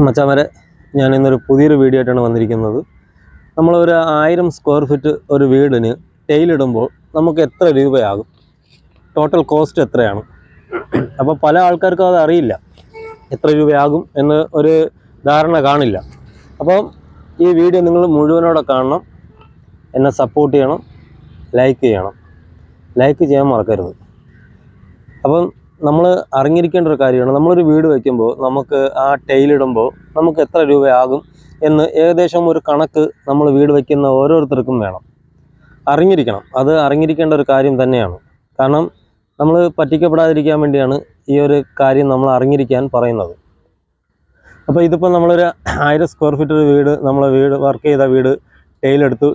മച്ചാമാരെ, ഞാൻ ഇന്നൊരു പുതിയൊരു വീഡിയോ ആയിട്ടാണ് വന്നിരിക്കുന്നത്. നമ്മളൊരു 1000 സ്ക്വയർ ഫീറ്റ് ഒരു വീടിന് ടൈലിടുമ്പോൾ നമുക്ക് എത്ര രൂപയാകും, ടോട്ടൽ കോസ്റ്റ് എത്രയാണ്? അപ്പോൾ പല ആൾക്കാർക്കും അത് അറിയില്ല, എത്ര രൂപയാകും എന്ന് ഒരു ധാരണ കാണില്ല. അപ്പം ഈ വീഡിയോ നിങ്ങൾ മുഴുവനോടെ കാണണം, എന്നെ സപ്പോർട്ട് ചെയ്യണം, ലൈക്ക് ചെയ്യണം, ലൈക്ക് ചെയ്യാൻ മറക്കരുത്. അപ്പം നമ്മൾ അറിഞ്ഞിരിക്കേണ്ട ഒരു കാര്യമാണ്, നമ്മളൊരു വീട് വയ്ക്കുമ്പോൾ നമുക്ക് ആ ടൈലിടുമ്പോൾ നമുക്ക് എത്ര രൂപയാകും എന്ന് ഏകദേശം ഒരു കണക്ക് നമ്മൾ വീട് വയ്ക്കുന്ന ഓരോരുത്തർക്കും വേണം, അറിഞ്ഞിരിക്കണം. അത് അറിഞ്ഞിരിക്കേണ്ട ഒരു കാര്യം തന്നെയാണ്. കാരണം നമ്മൾ പറ്റിക്കപ്പെടാതിരിക്കാൻ വേണ്ടിയാണ് ഈ ഒരു കാര്യം നമ്മൾ അറിഞ്ഞിരിക്കാൻ പറയുന്നത്. അപ്പോൾ ഇതിപ്പോൾ നമ്മളൊരു 1000 സ്ക്വയർ ഫീറ്റ് ഒരു വീട്, വർക്ക് ചെയ്ത വീട്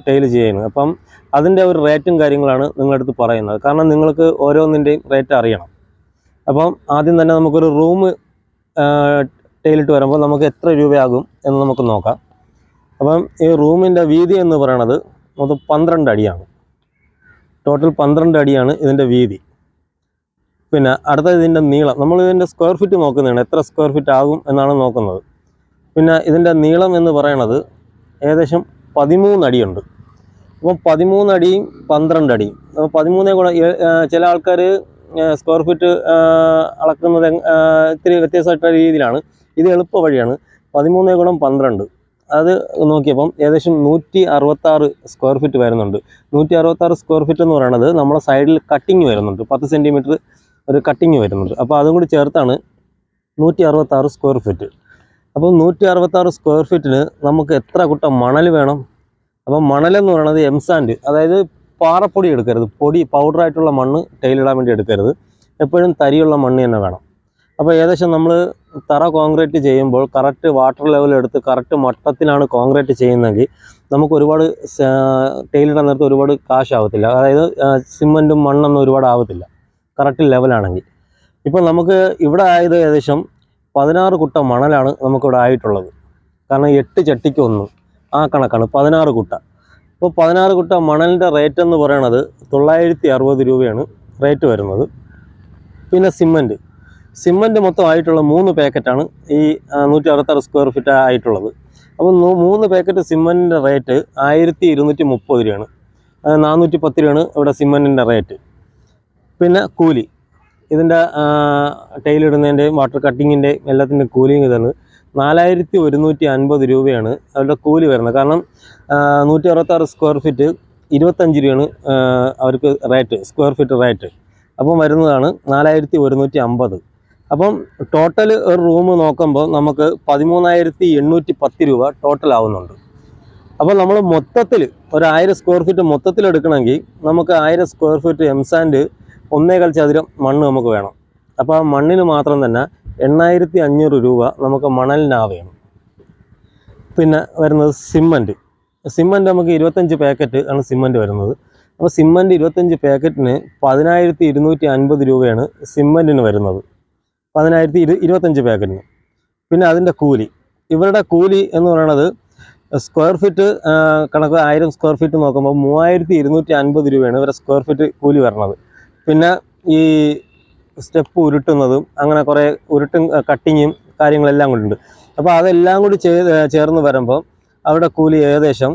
ടൈൽ ചെയ്യുന്നത്. അപ്പം അതിൻ്റെ ഒരു റേറ്റും കാര്യങ്ങളാണ് നിങ്ങളടുത്ത് പറയുന്നത്. കാരണം നിങ്ങൾക്ക് ഓരോന്നിൻ്റെയും റേറ്റ് അറിയണം. അപ്പം ആദ്യം തന്നെ നമുക്കൊരു റൂം ടൈലിട്ട് വരുമ്പോൾ നമുക്ക് എത്ര രൂപയാകും എന്ന് നമുക്ക് നോക്കാം. അപ്പം ഈ റൂമിൻ്റെ വീതി എന്ന് പറയണത് മൊത്തം 12 അടിയാണ്. ടോട്ടൽ 12 അടിയാണ് ഇതിൻ്റെ വീതി. പിന്നെ അടുത്തത് ഇതിൻ്റെ നീളം. നമ്മൾ ഇതിൻ്റെ സ്ക്വയർ ഫീറ്റ് നോക്കുന്നതാണ്, എത്ര സ്ക്വയർ ഫീറ്റ് ആകും എന്നാണ് നോക്കുന്നത്. പിന്നെ ഇതിൻ്റെ നീളം എന്ന് പറയണത് ഏകദേശം 13 അടിയുണ്ട്. അപ്പോൾ 13 അടിയും 12 അടിയും, അപ്പോൾ 13 കൂടെ ചില ആൾക്കാർ സ്ക്വയർ ഫീറ്റ് അളക്കുന്നത് ഇത്തിരി വ്യത്യാസമായിട്ടുള്ള രീതിയിലാണ്. ഇത് എളുപ്പ വഴിയാണ്. 13 ഗുണം 12 അത് നോക്കിയപ്പം ഏകദേശം 166 സ്ക്വയർ ഫീറ്റ് വരുന്നുണ്ട്. 166 സ്ക്വയർ ഫീറ്റ് എന്ന് പറയുന്നത് നമ്മുടെ സൈഡിൽ കട്ടിങ് വരുന്നുണ്ട്, 10 സെൻറ്റിമീറ്റർ ഒരു കട്ടിങ് വരുന്നുണ്ട്. അപ്പോൾ അതും കൂടി ചേർത്താണ് 166 സ്ക്വയർ ഫീറ്റ്. അപ്പോൾ 166 സ്ക്വയർ ഫീറ്റിന് നമുക്ക് എത്ര കുട്ട മണൽ വേണം? അപ്പം മണലെന്ന് പറയുന്നത് എംസാൻഡ്, അതായത് പാറപ്പൊടി എടുക്കരുത്, പൗഡറായിട്ടുള്ള മണ്ണ് ടൈലിടാൻ വേണ്ടി എടുക്കരുത്. എപ്പോഴും തരിയുള്ള മണ്ണ് തന്നെ വേണം. അപ്പോൾ ഏകദേശം നമ്മൾ തറ കോൺക്രീറ്റ് ചെയ്യുമ്പോൾ കറക്റ്റ് വാട്ടർ ലെവൽ എടുത്ത് കറക്റ്റ് മട്ടത്തിലാണ് കോൺക്രീറ്റ് ചെയ്യുന്നതെങ്കിൽ നമുക്ക് ഒരുപാട് ടൈലിടാൻ നേരത്ത് ഒരുപാട് കാശാവത്തില്ല. അതായത് സിമൻറ്റും മണ്ണൊന്നും ഒരുപാട് ആവത്തില്ല കറക്റ്റ് ലെവലാണെങ്കിൽ. ഇപ്പോൾ നമുക്ക് ഇവിടെ ആയത് ഏകദേശം 16 കുട്ട മണലാണ് നമുക്കിവിടെ ആയിട്ടുള്ളത്. കാരണം 8 ചട്ടിക്ക് 1 ആ കണക്കാണ് 16 കുട്ട. അപ്പോൾ 16 കുട്ട മണലിൻ്റെ റേറ്റ് എന്ന് പറയണത് 960 രൂപയാണ് റേറ്റ് വരുന്നത്. പിന്നെ സിമൻറ്റ് മൊത്തം ആയിട്ടുള്ള 3 പാക്കറ്റാണ് ഈ 166 സ്ക്വയർ ഫീറ്റ് ആയിട്ടുള്ളത്. അപ്പോൾ 3 പാക്കറ്റ് സിമൻറ്റിൻ്റെ റേറ്റ് 1230 രൂപയാണ്. 410 രൂപയാണ് ഇവിടെ സിമൻറ്റിൻ്റെ റേറ്റ്. പിന്നെ കൂലി, ഇതിൻ്റെ ടൈലിടുന്നതിൻ്റെയും വാട്ടർ കട്ടിങ്ങിൻ്റെയും എല്ലാത്തിൻ്റെ കൂലിയും ഇതാണ് 4150 രൂപയാണ് അവരുടെ കൂലി വരുന്നത്. കാരണം 166 സ്ക്വയർ ഫീറ്റ് 25 രൂപയാണ് അവർക്ക് റേറ്റ്, സ്ക്വയർ ഫീറ്റ് റേറ്റ്. അപ്പം വരുന്നതാണ് 4150. അപ്പം ടോട്ടൽ ഒരു റൂം നോക്കുമ്പോൾ നമുക്ക് 13810 രൂപ ടോട്ടൽ ആവുന്നുണ്ട്. അപ്പോൾ നമ്മൾ മൊത്തത്തിൽ ഒരു 1000 സ്ക്വയർ ഫീറ്റ് മൊത്തത്തിൽ എടുക്കണമെങ്കിൽ നമുക്ക് 1000 സ്ക്വയർ ഫീറ്റ് എംസാൻഡ് 1.25 ചതുരം മണ്ണ് നമുക്ക് വേണം. അപ്പോൾ ആ മണ്ണിന് മാത്രം തന്നെ 8500 രൂപ നമുക്ക് മണലിനാവുകയാണ്. പിന്നെ വരുന്നത് സിമൻറ്റ് നമുക്ക് 25 പാക്കറ്റ് ആണ് സിമൻറ്റ് വരുന്നത്. അപ്പോൾ സിമൻറ്റ് 25 പാക്കറ്റിന് 10250 രൂപയാണ് സിമൻറ്റിന് വരുന്നത്, 25 പാക്കറ്റിന്. പിന്നെ അതിൻ്റെ കൂലി, ഇവരുടെ കൂലി എന്ന് പറയുന്നത് സ്ക്വയർ ഫീറ്റ് കണക്ക് 1000 സ്ക്വയർ ഫീറ്റ് നോക്കുമ്പോൾ 3250 രൂപയാണ് ഇവരുടെ സ്ക്വയർ ഫീറ്റ് കൂലി വരുന്നത്. പിന്നെ ഈ സ്റ്റെപ്പ് ഉരുട്ടുന്നതും അങ്ങനെ കുറേ കട്ടിങ്ങും കാര്യങ്ങളെല്ലാം കൊണ്ടുണ്ട്. അപ്പോൾ അതെല്ലാം കൂടി ചേർന്ന് വരുമ്പോൾ അവരുടെ കൂലി ഏകദേശം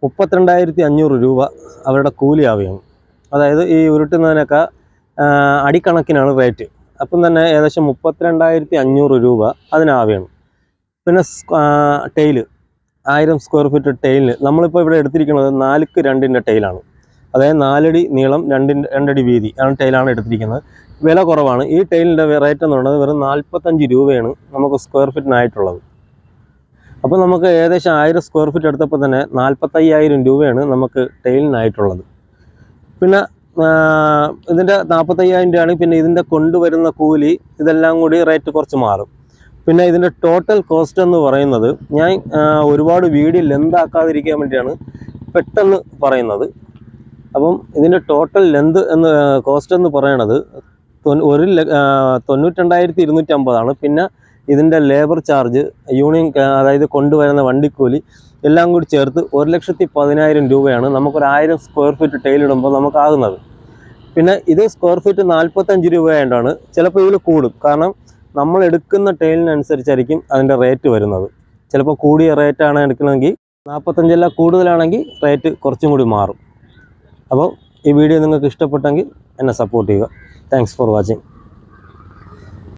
32500 രൂപ അവരുടെ കൂലി ആവുകയാണ്. അതായത് ഈ ഉരുട്ടുന്നതിനൊക്കെ അടിക്കണക്കിനാണ് റേറ്റ്. അപ്പം തന്നെ ഏകദേശം 32500 രൂപ അതിനാവുകയാണ്. പിന്നെ ടൈല് 1000 സ്ക്വയർ ഫീറ്റ് ടൈലിന് നമ്മളിപ്പോൾ ഇവിടെ എടുത്തിരിക്കുന്നത് 4x2 ടൈലാണ്. അതായത് 4 അടി നീളം 2 അടി വീതി ആണ് ടൈലാണ് എടുത്തിരിക്കുന്നത്. വില കുറവാണ്. ഈ ടൈലിൻ്റെ റേറ്റ് എന്ന് പറയുന്നത് വെറും 45 രൂപയാണ് നമുക്ക് സ്ക്വയർ ഫീറ്റിനായിട്ടുള്ളത്. അപ്പോൾ നമുക്ക് ഏകദേശം 1000 സ്ക്വയർ ഫീറ്റ് എടുത്തപ്പോൾ തന്നെ 45000 രൂപയാണ് നമുക്ക് ടൈലിനായിട്ടുള്ളത്. പിന്നെ ഇതിൻ്റെ 45000 രൂപയാണ്. പിന്നെ ഇതിൻ്റെ കൊണ്ടുവരുന്ന കൂലി ഇതെല്ലാം കൂടി റേറ്റ് കുറച്ച് മാറും. പിന്നെ ഇതിൻ്റെ ടോട്ടൽ കോസ്റ്റ് എന്ന് പറയുന്നത് ഞാൻ ഒരുപാട് വീഡിയോ ലെന്താക്കാതിരിക്കാൻ വേണ്ടിയാണ് പെട്ടെന്ന് പറയുന്നത്. അപ്പം ഇതിൻ്റെ ടോട്ടൽ കോസ്റ്റ് എന്ന് പറയണത് 92,250. പിന്നെ ഇതിൻ്റെ ലേബർ ചാർജ്, യൂണിയൻ, അതായത് കൊണ്ടുവരുന്ന വണ്ടിക്കൂലി എല്ലാം കൂടി ചേർത്ത് 1,10,000 രൂപയാണ് നമുക്കൊരു 1000 സ്ക്വയർ ഫീറ്റ് ടൈലിടുമ്പോൾ നമുക്കാകുന്നത്. പിന്നെ ഇത് സ്ക്വയർ ഫീറ്റ് 45 രൂപയായതുകൊണ്ടാണ് ചിലപ്പോൾ ഇതിൽ കൂടും. കാരണം നമ്മൾ എടുക്കുന്ന ടൈലിനനുസരിച്ചായിരിക്കും അതിൻ്റെ റേറ്റ് വരുന്നത്. ചിലപ്പോൾ കൂടിയ റേറ്റാണ് എടുക്കണമെങ്കിൽ 45 കൂടുതലാണെങ്കിൽ റേറ്റ് കുറച്ചും കൂടി മാറും. അപ്പോൾ ഈ വീഡിയോ നിങ്ങൾക്ക് ഇഷ്ടപ്പെട്ടെങ്കിൽ എന്നെ സപ്പോർട്ട് ചെയ്യുക. Thanks for watching.